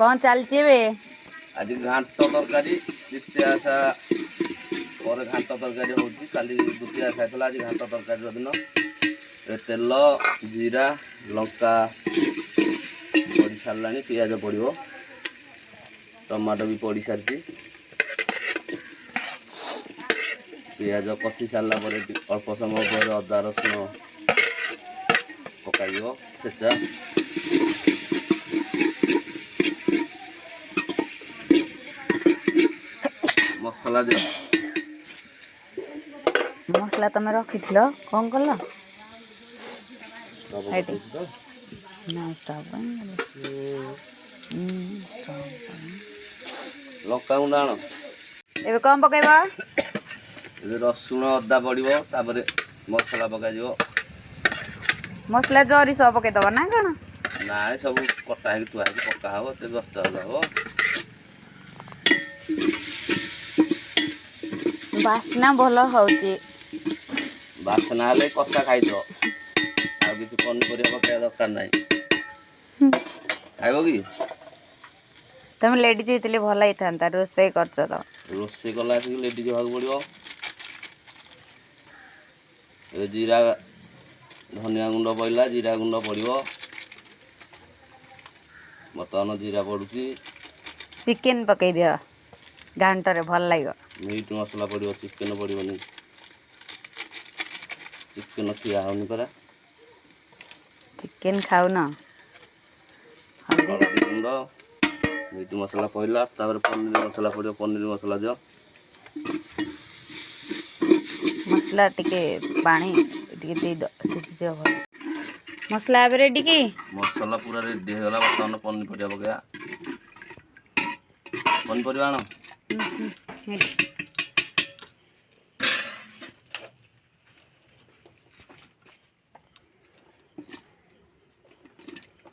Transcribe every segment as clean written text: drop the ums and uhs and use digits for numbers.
कौन चलची बे आज घाट तरकारी द्वितीय आशा पर घाट तरकारी होती काली द्वितीय आशा था आज घाट तरकारी दिन तेल जीरा लंका पड़ सारा पियाज पड़ो टमाटो भी पड़ सारी पियाज कषि सारा अल्प समय पर अदा रसुण पकाइब छेचा मसला दियो मसला तुम रखी कौन कल लंका गुंड आण ए कौन पकेबा रसुण अदा पड़ो तापर मसला पकाई मसला जरी सब पकेदब ना कौन ना सब कटा है थुआ पका हम ते दस्ता हम बास्ना भल होची बासना हेले कषा खाइद आ किसी पनीपरिया पकाया दरकार ना खाइब कि तुम लेडीज होते भल होता रोसे कर रोसे कला लेडीज होगा पड़ो जीरा धनिया गुंड पड़ा जीरा गुंड पड़ो बर्तमान जीरा पड़ुची चिकेन पकई दियो घांटे भल लगे मीट मसला पड़ो चिकेन पड़ोनी चिकेन खिया होनी परा चिकेन खाऊ न हल्दी गुंड मीट मसला पड़ा तापर पनीर मसला पड़ो पनीर मसला दियो मसला टिके पानी टिके सीझी भल मसला अब रेडी की मसला पूरा रेडी होगा बर्तमान पनीपरिया पकड़ा पनीपरिया आण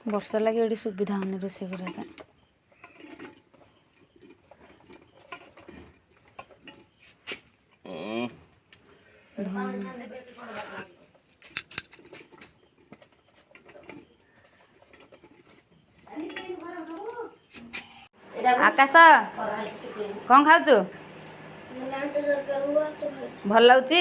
वर्षा लगे ये सुविधा होनी रोसे करने आकाश कौन खाऊ भल लगुच